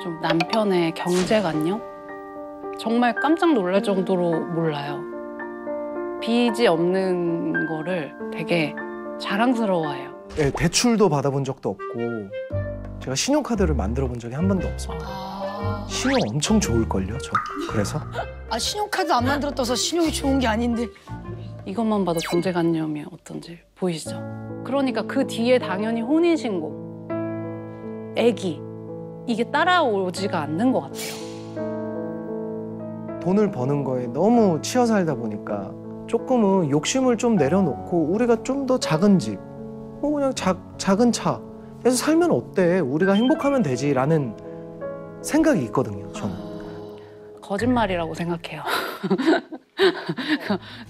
좀 남편의 경제관념? 정말 깜짝 놀랄 정도로 몰라요. 빚이 없는 거를 되게 자랑스러워해요. 네, 대출도 받아본 적도 없고 제가 신용카드를 만들어 본 적이 한 번도 없습니다. 신용 엄청 좋을걸요, 저. 그래서? 아, 신용카드 안 만들었다서 신용이 좋은 게 아닌데. 이것만 봐도 경제관념이 어떤지 보이시죠? 그러니까 그 뒤에 당연히 혼인신고, 애기, 이게 따라오지가 않는 것 같아요. 돈을 버는 거에 너무 치여 살다 보니까 조금은 욕심을 좀 내려놓고 우리가 좀 더 작은 집, 뭐 그냥 작은 차에서 살면 어때? 우리가 행복하면 되지라는 생각이 있거든요, 저는. 거짓말이라고 생각해요.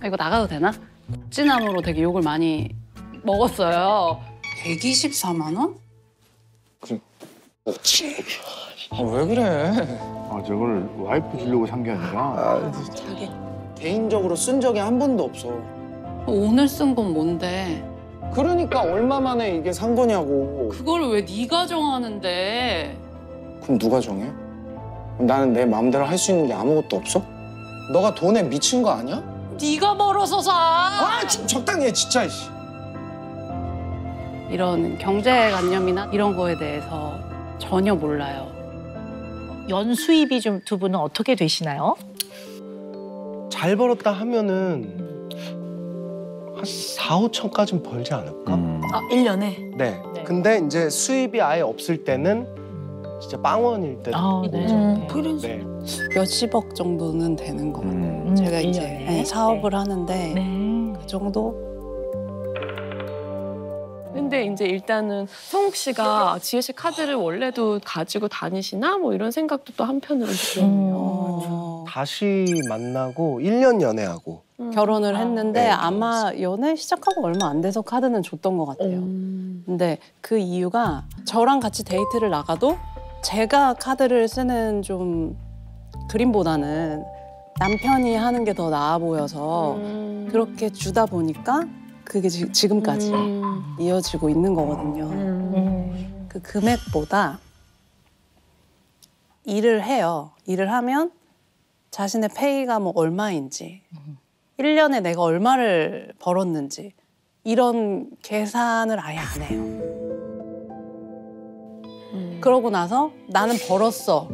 이거 나가도 되나? 국진함으로 되게 욕을 많이 먹었어요. 124만 원? 그래. 왜 그래? 아, 저걸 와이프 주려고 산 게 아니라. 자기 개인적으로 쓴 적이 한 번도 없어. 오늘 쓴 건 뭔데? 그러니까 얼마 만에 이게 산 거냐고. 그걸 왜 네가 정하는데? 그럼 누가 정해? 나는 내 마음대로 할 수 있는 게 아무것도 없어? 너가 돈에 미친 거 아니야? 네가 벌어서 사! 아, 좀 적당히 해, 진짜. 이런 경제관념이나 이런 거에 대해서 전혀 몰라요. 연수입이 좀 두 분은 어떻게 되시나요? 잘 벌었다 하면은 한 4, 5천까지는 벌지 않을까? 아, 1년에? 네. 네. 근데 이제 수입이 아예 없을 때는 진짜 빵원일 때도 아, 있고. 네. 네. 몇십억 정도는 되는 것 같아요. 제가 이제 1년에? 사업을 하는데 네. 그 정도? 근데 이제 일단은 성욱 씨가 지혜 씨 카드를 원래도 가지고 다니시나 뭐 이런 생각도 또 한편으로 들어요. 다시 만나고 1년 연애하고 결혼을 했는데 네, 아마 연애 시작하고 얼마 안 돼서 카드는 줬던 것 같아요. 근데 그 이유가 저랑 같이 데이트를 나가도 제가 카드를 쓰는 좀 그림보다는 남편이 하는 게 더 나아 보여서 그렇게 주다 보니까 그게 지금까지 이어지고 있는 거거든요. 그 금액보다 일을 해요. 일을 하면 자신의 페이가 뭐 얼마인지, 1년에 내가 얼마를 벌었는지 이런 계산을 아예 안 해요. 그러고 나서 나는 벌었어.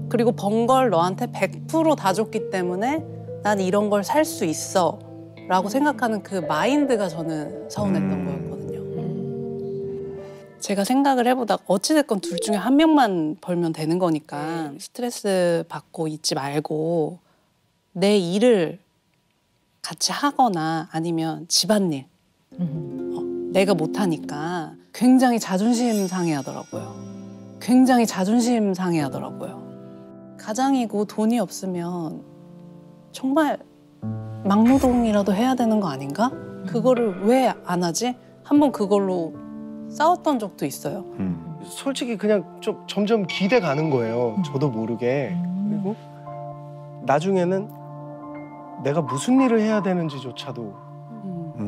그리고 번 걸 너한테 100% 다 줬기 때문에 난 이런 걸 살 수 있어 라고 생각하는 그 마인드가 저는 서운했던 거였거든요. 제가 생각을 해보다가 어찌됐건 둘 중에 한 명만 벌면 되는 거니까 스트레스 받고 있지 말고 내 일을 같이 하거나 아니면 집안일 내가 못하니까 굉장히 자존심 상해하더라고요. 굉장히 자존심 상해하더라고요. 가장이고 돈이 없으면 정말 막노동이라도 해야 되는 거 아닌가? 그거를 왜 안 하지? 한번 그걸로 싸웠던 적도 있어요. 솔직히 그냥 좀 점점 기대 가는 거예요. 저도 모르게. 그리고 나중에는 내가 무슨 일을 해야 되는지조차도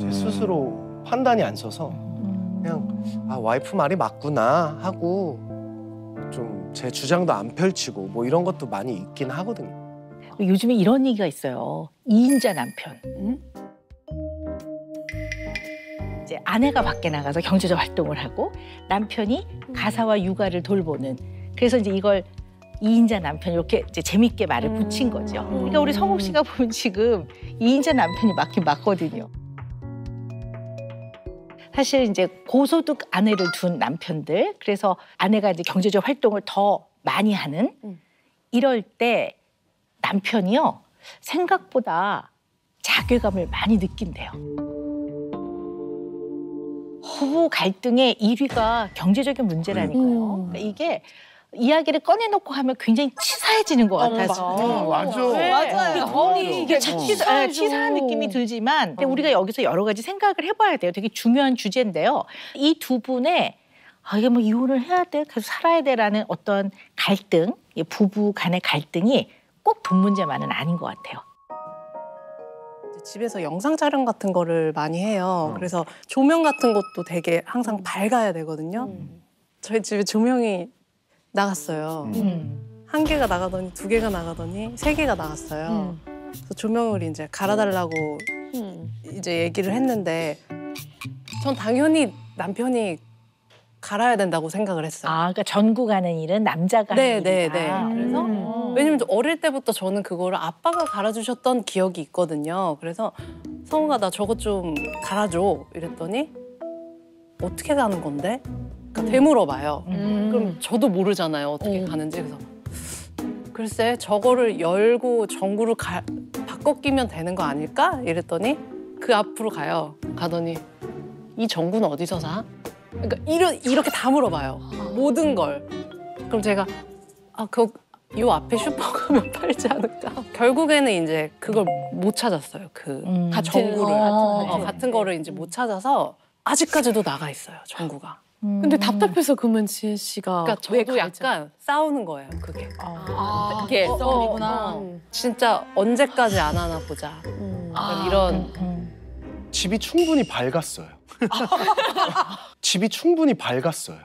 제 스스로 판단이 안 서서 그냥 아 와이프 말이 맞구나 하고 좀 제 주장도 안 펼치고 뭐 이런 것도 많이 있긴 하거든요. 요즘에 이런 얘기가 있어요. 2인자 남편. 이제 아내가 밖에 나가서 경제적 활동을 하고 남편이 가사와 육아를 돌보는. 그래서 이제 이걸 2인자 남편 이렇게 이제 재밌게 말을 붙인 거죠. 그러니까 우리 성욱 씨가 보면 지금 2인자 남편이 맞긴 맞거든요. 사실 이제 고소득 아내를 둔 남편들, 그래서 아내가 이제 경제적 활동을 더 많이 하는 이럴 때 남편이요 생각보다 자괴감을 많이 느낀대요. 부부 갈등의 1위가 경제적인 문제라니까요. 그러니까 이게 이야기를 꺼내놓고 하면 굉장히 치사해지는 것 같아서. 맞아. 네. 맞아요. 돈이 이게 치사한 느낌이 들지만 근데 우리가 여기서 여러 가지 생각을 해봐야 돼요. 되게 중요한 주제인데요. 이 두 분의 이게 뭐 이혼을 해야 돼, 계속 살아야 돼라는 어떤 갈등, 부부 간의 갈등이 꼭 돈 문제만은 아닌 것 같아요. 집에서 영상 촬영 같은 거를 많이 해요. 그래서 조명 같은 것도 되게 항상 밝아야 되거든요. 저희 집에 조명이 나갔어요. 1개가 나가더니 2개가 나가더니 3개가 나갔어요. 그래서 조명을 이제 갈아달라고 이제 얘기를 했는데 전 당연히 남편이 갈아야 된다고 생각을 했어요. 아, 그러니까 전구 가는 일은 남자가 하는 일이다. 그래서 왜냐면 어릴 때부터 저는 그거를 아빠가 갈아주셨던 기억이 있거든요. 그래서 성우가 나 저거 좀 갈아줘 이랬더니 어떻게 가는 건데? 그러니까 되물어봐요. 그럼 저도 모르잖아요 어떻게 가는지. 그래서 글쎄 저거를 열고 전구를 바꿔 끼면 되는 거 아닐까? 이랬더니 그 앞으로 가요. 가더니 이 전구는 어디서 사? 그러니까 이렇게 다 물어봐요. 모든 걸. 그럼 제가 요 앞에 슈퍼 가면 팔지 않을까? 결국에는 이제 그걸 못 찾았어요. 다 전구를 같은 거를 이제 못 찾아서 아직까지도 나가 있어요. 전구가. 근데 답답해서 그러면 지혜 씨가 그러니까 저도 약간 싸우는 거예요. 그게. 그게 싸움이구나. 진짜 언제까지 안 하나 보자. 이런. 집이 충분히 밝았어요. 집이 충분히 밝았어요.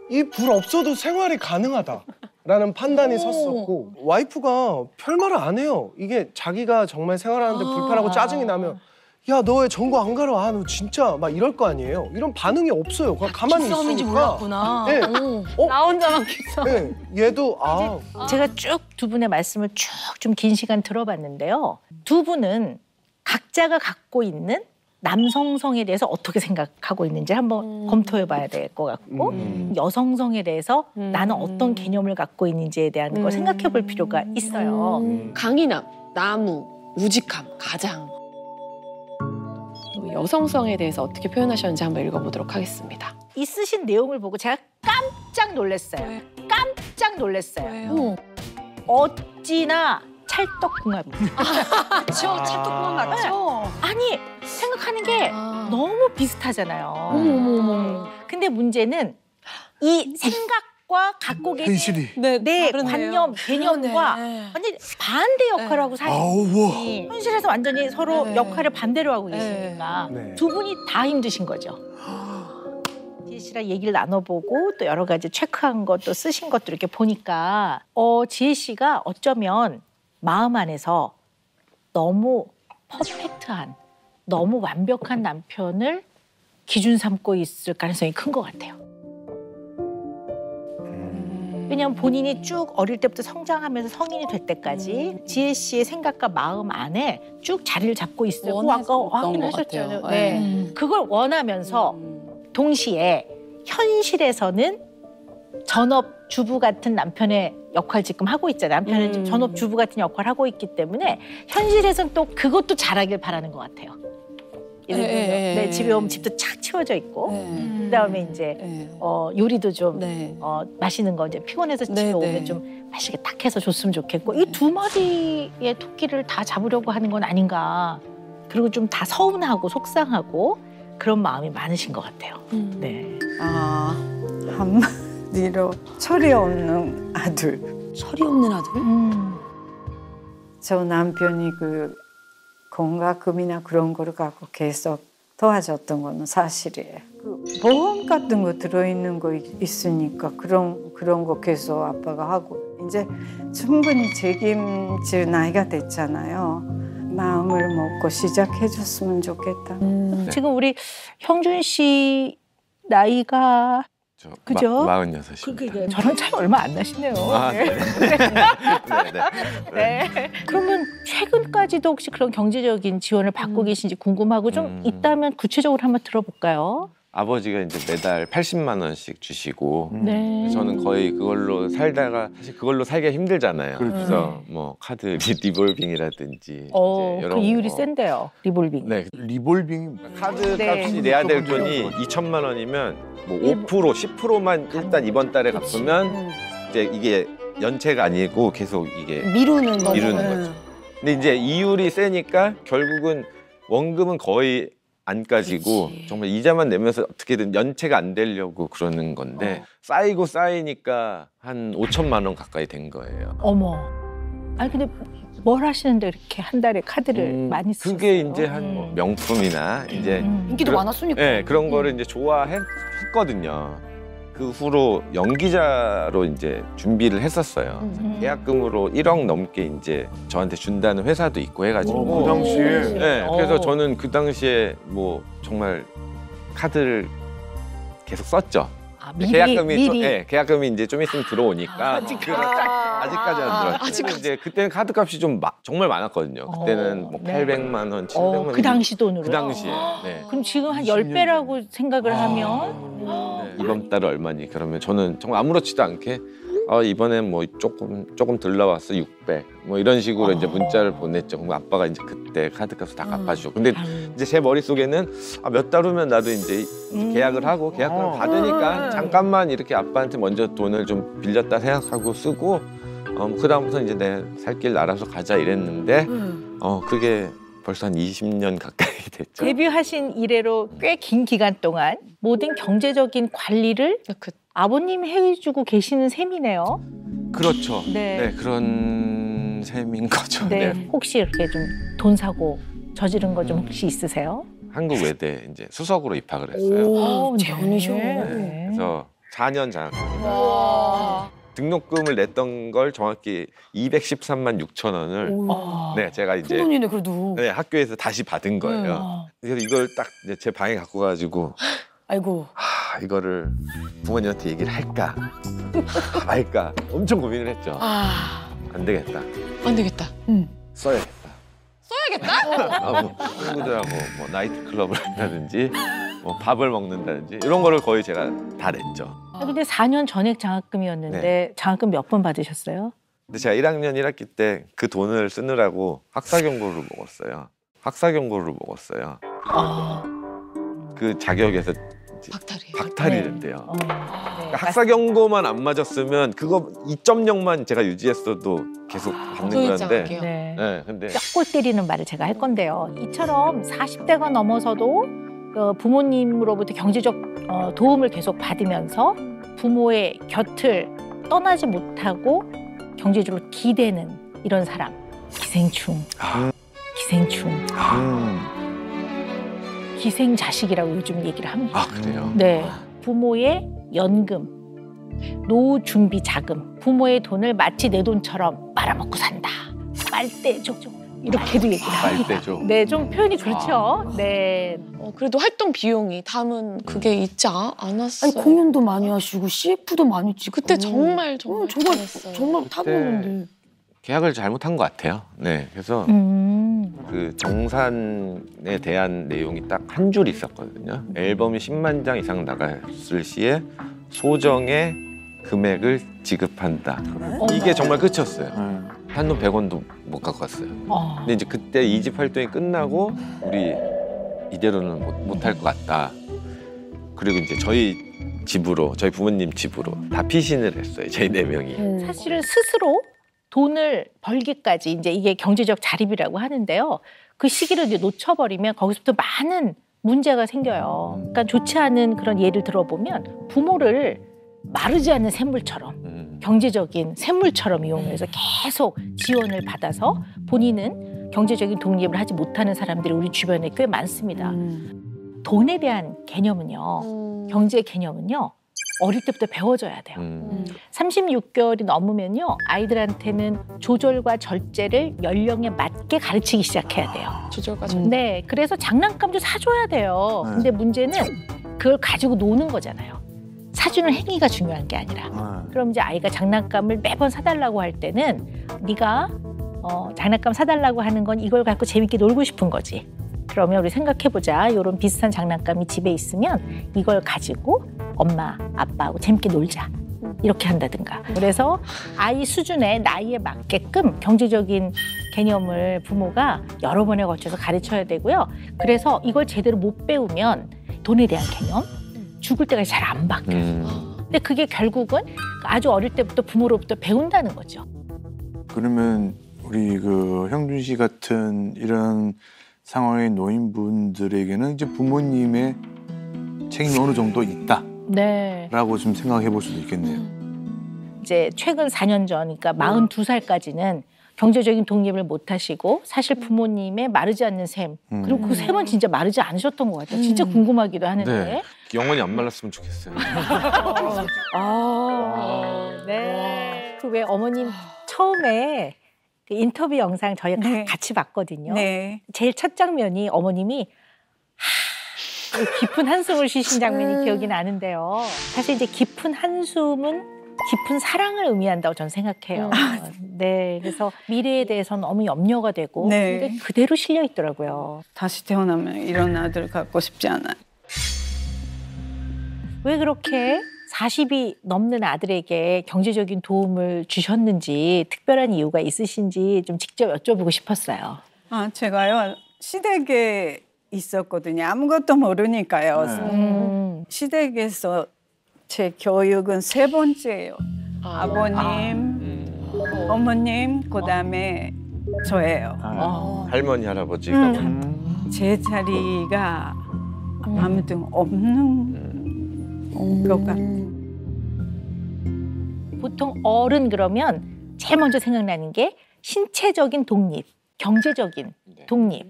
이 불 없어도 생활이 가능하다라는 판단이 섰었고 와이프가 별말을 안 해요. 이게 자기가 정말 생활하는데 불편하고 짜증이 나면 야, 너 왜 전구 안 갈아? 너 진짜 막 이럴 거 아니에요. 이런 반응이 없어요. 그냥 가만히 싸움인지 있으니까. 몰랐구나. 네. 나 혼자만 기싸. 네. 얘도 제가 쭉 두 분의 말씀을 쭉 좀 긴 시간 들어봤는데요. 두 분은 각자가 갖고 있는 남성성에 대해서 어떻게 생각하고 있는지 한번 검토해봐야 될 것 같고 여성성에 대해서 나는 어떤 개념을 갖고 있는지에 대한 걸 생각해볼 필요가 있어요. 강인함, 나무, 우직함, 가장. 여성성에 대해서 어떻게 표현하셨는지 한번 읽어보도록 하겠습니다. 이 쓰신 내용을 보고 제가 깜짝 놀랐어요. 깜짝 놀랐어요. 어찌나 찰떡궁합이죠. 그렇죠. 찰떡궁합 맞죠? 아니 생각하는 게 너무 비슷하잖아요. 근데 문제는 이 생각과 갖고 계신 현실이. 내 관념, 개념과 완전히 반대 역할을 하고 사시니 현실에서 완전히 서로 역할을 반대로 하고 계시니까 네. 두 분이 다 힘드신 거죠. 지혜 씨랑 얘기를 나눠보고 또 여러 가지 체크한 것도 쓰신 것도 이렇게 보니까 지혜 씨가 어쩌면 마음 안에서 너무 퍼펙트한, 너무 완벽한 남편을 기준 삼고 있을 가능성이 큰 것 같아요. 왜냐하면 본인이 쭉 어릴 때부터 성장하면서 성인이 될 때까지 지혜 씨의 생각과 마음 안에 쭉 자리를 잡고 있었고 아까 확인하셨잖아요. 네. 그걸 원하면서 동시에 현실에서는 전업 주부 같은 남편의 역할 지금 하고 있잖아요. 남편은 지금 전업 주부 같은 역할을 하고 있기 때문에 현실에서는 또 그것도 잘하길 바라는 것 같아요. 예를 들면 집에 오면 집도 착 치워져 있고 그다음에 이제 요리도 좀 맛있는 거 이제 피곤해서 집에 오면 좀 맛있게 딱 해서 줬으면 좋겠고 이 두 마리의 토끼를 다 잡으려고 하는 건 아닌가. 그리고 좀 다 서운하고 속상하고 그런 마음이 많으신 것 같아요. 네. 한마디로 철이 없는 아들. 철이 없는 아들? 저 남편이 그 공과금이나 그런 거를 갖고 계속 도와줬던 거는 사실이에요. 그 보험 같은 거 들어있는 거 있으니까 그런 거 계속 아빠가 하고 이제 충분히 책임질 나이가 됐잖아요. 마음을 먹고 시작해줬으면 좋겠다. 지금 우리 형준 씨 나이가 그죠? 46입니다. 저랑 차이 얼마 안 나시네요. 네. 그러면 최근까지도 혹시 그런 경제적인 지원을 받고 계신지 궁금하고 좀 있다면 구체적으로 한번 들어볼까요? 아버지가 이제 매달 80만 원씩 주시고 저는 거의 그걸로 살다가 사실 그걸로 살기가 힘들잖아요. 그래서 뭐 카드 리볼빙이라든지 이제 그 이런 이율이 거. 센데요. 리볼빙. 네, 리볼빙이 카드 값이 내야 될 돈이 2천만 원이면 뭐 5%, 10%만 일단 이번 달에 갚으면 이제 이게 연체가 아니고 계속 이게 미루는 거죠. 근데 이제 이율이 세니까 결국은 원금은 거의 안 까지고 정말 이자만 내면서 어떻게든 연체가 안 되려고 그러는 건데 쌓이고 쌓이니까 한 5천만 원 가까이 된 거예요. 어머. 아니 근데 뭘 하시는데 이렇게 한 달에 카드를 많이 쓰세요? 그게 이제 한 뭐 명품이나 이제 인기도 많았으니까. 네, 그런 거를 이제 좋아했거든요. 그 후로 연기자로 이제 준비를 했었어요. 계약금으로 1억 넘게 이제 저한테 준다는 회사도 있고 해가지고. 그 당시에. 네, 그래서 저는 그 당시에 뭐 정말 카드를 계속 썼죠. 계약금이 이제 좀 있으면 들어오니까 아직까지 안 들어왔죠. 이제 그때는 카드 값이 좀 정말 많았거든요. 그때는 뭐 800만 원, 700만 원. 그 당시 돈으로. 그 당시에. 네. 그럼 지금 한 10배라고 생각을 하면 네, 이번 달에 얼마니? 그러면 저는 정말 아무렇지도 않게 이번엔 뭐 조금 덜 나왔어 600. 뭐 이런 식으로 이제 문자를 보냈죠. 그럼 아빠가 이제 그때 카드값을 다 갚아주죠. 근데 이제 제 머릿속에는 몇 달 후면 나도 이제 계약을 하고 계약금을 받으니까 잠깐만 이렇게 아빠한테 먼저 돈을 좀 빌렸다 생각하고 쓰고 그다음부터 이제 내 살 길 알아서 가자 이랬는데 그게 벌써 한 20년 가까이 됐죠. 데뷔하신 이래로 꽤 긴 기간 동안 모든 경제적인 관리를 아버님이 해주고 계시는 셈이네요. 그렇죠. 네. 네, 그런 셈인 거죠. 네. 네. 혹시 이렇게 좀 돈 사고 저지른 거 좀 혹시 있으세요? 한국 외대 이제 수석으로 입학을 했어요. 재혼이셔. 네. 그래서 4년 장학금입니다. 등록금을 냈던 걸 정확히 213만 6천 원을 네, 제가 이제 큰 돈이네 그래도. 네, 학교에서 다시 받은 거예요. 그래서 이걸 딱 이제 제 방에 갖고 가지고 아이고. 이거를 부모님한테 얘기를 할까 말까 엄청 고민을 했죠. 안 되겠다. 안 되겠다. 써야겠다. 써야겠다? 뭐 친구들하고 뭐 나이트 클럽을 한다든지 뭐 밥을 먹는다든지 이런 거를 거의 제가 다 냈죠. 근데 4년 전액 장학금이었는데 장학금 몇 번 받으셨어요? 근데 제가 1학년 1학기 때 그 돈을 쓰느라고 학사경고를 먹었어요. 그 자격에서 박탈이 됐대요. 그러니까 학사경고만 안 맞았으면 그거 2.0만 제가 유지했어도 계속 받는 건데. 네, 근데 뼈골 때리는 말을 제가 할 건데요. 이처럼 40대가 넘어서도 부모님으로부터 경제적 도움을 계속 받으면서 부모의 곁을 떠나지 못하고 경제적으로 기대는 이런 사람. 기생충. 기생자식이라고 요즘 얘기를 합니다. 그래요? 네. 부모의 연금, 노후 준비 자금, 부모의 돈을 마치 내 돈처럼 빨아먹고 산다. 빨대죠. 이렇게도 얘기를 합니다. 빨대죠. 네, 좀 표현이 그렇죠. 네. 그래도 활동 비용이 담은 그게 있지 않았어요. 아니 공연도 많이 하시고 CF도 많이 찍고. 그때 정말 잘했어요. 정말 타고났는데. 계약을 잘못한 것 같아요. 네, 그래서 그 정산에 대한 내용이 딱 한 줄 있었거든요. 앨범이 10만 장 이상 나갔을 시에 소정의 금액을 지급한다. 이게 정말 끝이었어요. 한돈 100원도 못 갖고 갔어요. 근데 이제 그때 2집 활동이 끝나고 우리 이대로는 못할 것 같다. 그리고 이제 저희 부모님 집으로 다 피신을 했어요. 저희 4명이. 사실은 스스로 돈을 벌기까지 이제 이게 경제적 자립이라고 하는데요. 그 시기를 이제 놓쳐버리면 거기서부터 많은 문제가 생겨요. 그러니까 좋지 않은 그런 예를 들어보면 부모를 마르지 않는 샘물처럼 경제적인 샘물처럼 이용해서 계속 지원을 받아서 본인은 경제적인 독립을 하지 못하는 사람들이 우리 주변에 꽤 많습니다. 돈에 대한 개념은요. 경제 개념은요. 어릴 때부터 배워줘야 돼요. 36개월이 넘으면요. 아이들한테는 조절과 절제를 연령에 맞게 가르치기 시작해야 돼요. 조절과 절제. 네, 그래서 장난감도 사줘야 돼요. 근데 문제는 그걸 가지고 노는 거잖아요. 사주는 행위가 중요한 게 아니라. 그럼 이제 아이가 장난감을 매번 사달라고 할 때는 네가 장난감 사달라고 하는 건 이걸 갖고 재밌게 놀고 싶은 거지. 그러면 우리 생각해보자. 이런 비슷한 장난감이 집에 있으면 이걸 가지고 엄마, 아빠하고 재밌게 놀자. 이렇게 한다든가. 그래서 아이 수준의 나이에 맞게끔 경제적인 개념을 부모가 여러 번에 걸쳐서 가르쳐야 되고요. 그래서 이걸 제대로 못 배우면 돈에 대한 개념, 죽을 때까지 잘 안 바뀌어요. 근데 그게 결국은 아주 어릴 때부터 부모로부터 배운다는 거죠. 그러면 우리 그 형준 씨 같은 이런 상황의 노인분들에게는 이제 부모님의 책임이 어느 정도 있다라고 네. 좀 생각해 볼 수도 있겠네요. 이제 최근 4년 전, 그러니까 42살까지는 경제적인 독립을 못 하시고 사실 부모님의 마르지 않는 셈, 그리고 그 셈은 진짜 마르지 않으셨던 것 같아요. 진짜 궁금하기도 하는데. 네. 영원히 안 말랐으면 좋겠어요. 네. 그 왜 어머님 처음에 그 인터뷰 영상 저희 네. 같이 봤거든요. 네. 제일 첫 장면이 어머님이 깊은 한숨을 쉬신 장면이 기억이 나는데요. 사실 이제 깊은 한숨은 깊은 사랑을 의미한다고 저는 생각해요. 네, 그래서 미래에 대해서 너무 염려가 되고 네. 근데 그대로 실려 있더라고요. 다시 태어나면 이런 아들 갖고 싶지 않아요. 왜 그렇게 40이 넘는 아들에게 경제적인 도움을 주셨는지 특별한 이유가 있으신지 좀 직접 여쭤보고 싶었어요. 아, 제가요 시댁에 있었거든요. 아무것도 모르니까요. 시댁에서 제 교육은 3번째예요. 아버님, 어머님, 그다음에 저예요. 할머니 할아버지가 제 자리가 아무튼 없는 것 같아요. 보통 어른 그러면 제일 먼저 생각나는 게 신체적인 독립, 경제적인 독립,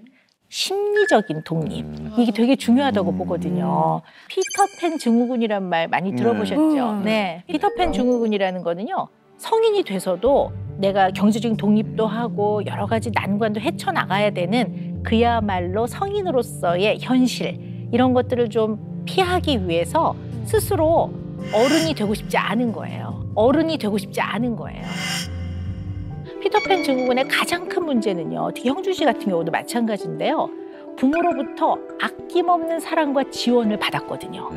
심리적인 독립. 이게 되게 중요하다고 보거든요. 피터팬 증후군이란 말 많이 들어보셨죠? 네. 피터팬 증후군이라는 거는요. 성인이 돼서도 내가 경제적인 독립도 하고 여러 가지 난관도 헤쳐나가야 되는 그야말로 성인으로서의 현실 이런 것들을 좀 피하기 위해서 스스로 어른이 되고 싶지 않은 거예요. 어른이 되고 싶지 않은 거예요. 피터팬 증후군의 가장 큰 문제는요. 특히 형준 씨 같은 경우도 마찬가지인데요. 부모로부터 아낌없는 사랑과 지원을 받았거든요.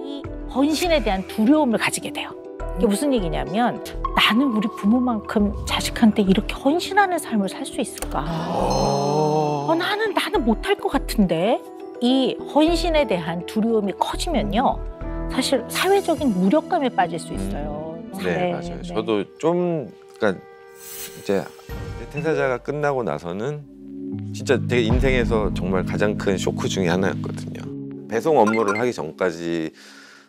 이 헌신에 대한 두려움을 가지게 돼요. 이게 무슨 얘기냐면 나는 우리 부모만큼 자식한테 이렇게 헌신하는 삶을 살 수 있을까? 나는 못할 것 같은데 이 헌신에 대한 두려움이 커지면요. 사실 사회적인 무력감에 빠질 수 있어요. 네, 맞아요. 저도 좀 그러니까 이제 퇴사자가 끝나고 나서는 진짜 되게 인생에서 정말 가장 큰 쇼크 중에 하나였거든요. 배송 업무를 하기 전까지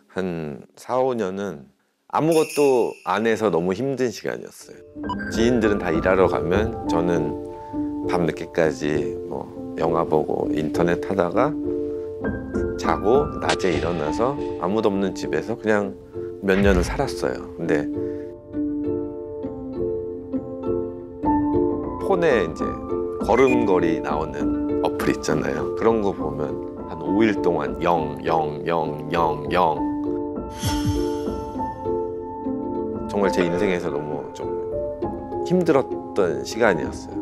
한 4, 5년은 아무것도 안 해서 너무 힘든 시간이었어요. 지인들은 다 일하러 가면 저는 밤늦게까지 뭐 영화 보고 인터넷 하다가 자고 낮에 일어나서 아무도 없는 집에서 그냥 몇 년을 살았어요. 근데 폰에 이제 걸음걸이 나오는 어플 있잖아요. 그런 거 보면 한 5일 동안 0, 0, 0, 0, 0 정말 제 인생에서 너무 좀 힘들었던 시간이었어요.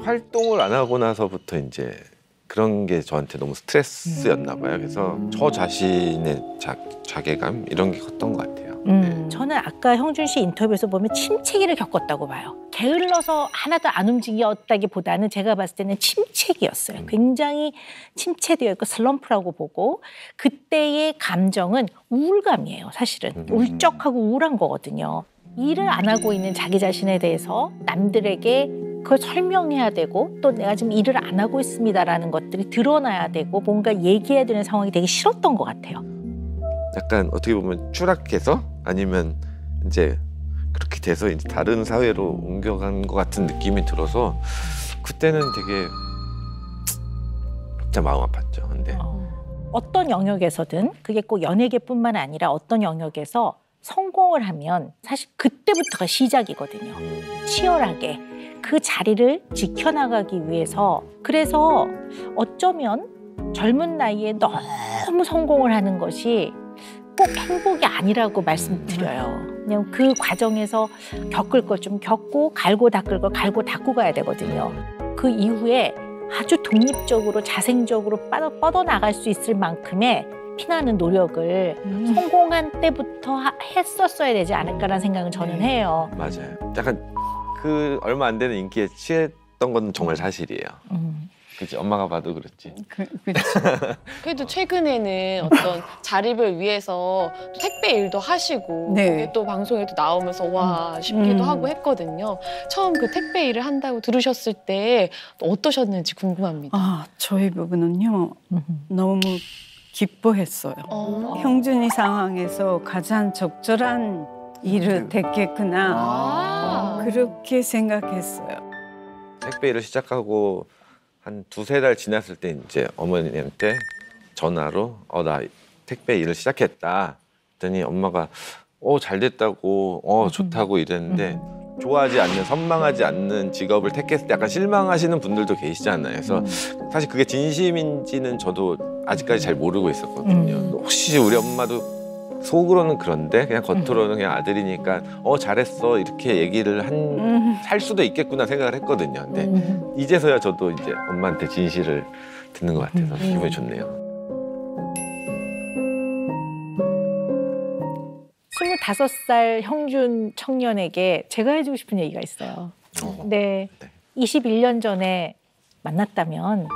활동을 안 하고 나서부터 이제 그런 게 저한테 너무 스트레스였나 봐요. 그래서 저 자신의 자괴감 이런 게 컸던 것 같아요. 저는 아까 형준 씨 인터뷰에서 보면 침체기를 겪었다고 봐요. 게을러서 하나도 안 움직였다기보다는 제가 봤을 때는 침체기였어요. 굉장히 침체되어 있고 슬럼프라고 보고 그때의 감정은 우울감이에요. 사실은 울적하고 우울한 거거든요. 일을 안 하고 있는 자기 자신에 대해서 남들에게 그걸 설명해야 되고 또 내가 지금 일을 안 하고 있습니다라는 것들이 드러나야 되고 뭔가 얘기해야 되는 상황이 되게 싫었던 것 같아요. 약간 어떻게 보면 추락해서 아니면 이제 그렇게 돼서 이제 다른 사회로 옮겨간 것 같은 느낌이 들어서 그때는 되게 진짜 마음 아팠죠. 근데 어떤 영역에서든 그게 꼭 연예계뿐만 아니라 어떤 영역에서 성공을 하면 사실 그때부터가 시작이거든요. 치열하게 그 자리를 지켜나가기 위해서 그래서 어쩌면 젊은 나이에 너무 성공을 하는 것이 꼭 행복이 아니라고 말씀드려요. 그냥 그 과정에서 겪을 것 좀 겪고 갈고 닦을 거 갈고 닦고 가야 되거든요. 그 이후에 아주 독립적으로 자생적으로 뻗어나갈 수 있을 만큼의 피나는 노력을 성공한 때부터 했었어야 되지 않을까라는 생각을 저는 해요. 맞아요. 약간 그 얼마 안 되는 인기에 취했던 건 정말 사실이에요. 그치, 엄마가 봐도 그렇지. 그래도 최근에는 어떤 자립을 위해서 또 택배 일도 하시고 네. 그게 또 방송에도 나오면서 와 싶기도 하고 했거든요. 처음 그 택배 일을 한다고 들으셨을 때 어떠셨는지 궁금합니다. 아, 저희 부부는요 너무 기뻐했어요. 형준이 상황에서 가장 적절한 일을 됐겠구나 그렇게 생각했어요. 택배 일을 시작하고 한 2-3달 지났을 때 이제 어머니한테 전화로 나 택배 일을 시작했다. 그랬더니 엄마가 잘 됐다고 좋다고 이랬는데 좋아하지 않는 선망하지 않는 직업을 택했을 때 약간 실망하시는 분들도 계시잖아요. 그래서 사실 그게 진심인지는 저도 아직까지 잘 모르고 있었거든요. 혹시 우리 엄마도 속으로는 그런데 그냥 겉으로는 그냥 아들이니까 잘했어 이렇게 얘기를 할 수도 있겠구나 생각을 했거든요. 근데 이제서야 저도 이제 엄마한테 진실을 듣는 것 같아서 기분이 좋네요. 25살 형준 청년에게 제가 해주고 싶은 얘기가 있어요. 근데 21년 전에 만났다면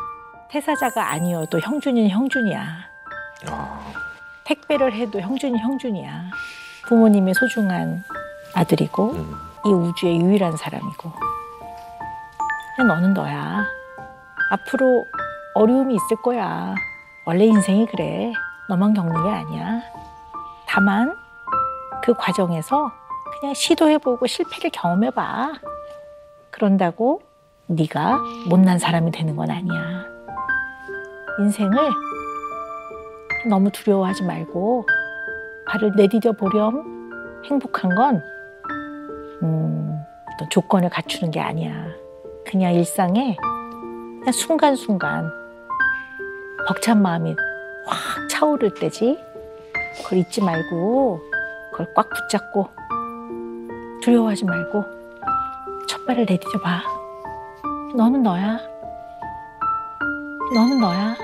태사자가 아니어도 형준이는 형준이야. 택배를 해도 형준이 형준이야. 부모님의 소중한 아들이고 이 우주의 유일한 사람이고 그냥 너는 너야. 앞으로 어려움이 있을 거야. 원래 인생이 그래. 너만 겪는 게 아니야. 다만 그 과정에서 그냥 시도해보고 실패를 경험해봐. 그런다고 네가 못난 사람이 되는 건 아니야. 인생을 너무 두려워하지 말고 발을 내디뎌 보렴. 행복한 건 어떤 조건을 갖추는 게 아니야. 그냥 일상에 그냥 순간순간 벅찬 마음이 확 차오를 때지. 그걸 잊지 말고 그걸 꽉 붙잡고 두려워하지 말고 첫 발을 내디뎌 봐. 너는 너야. 너는 너야.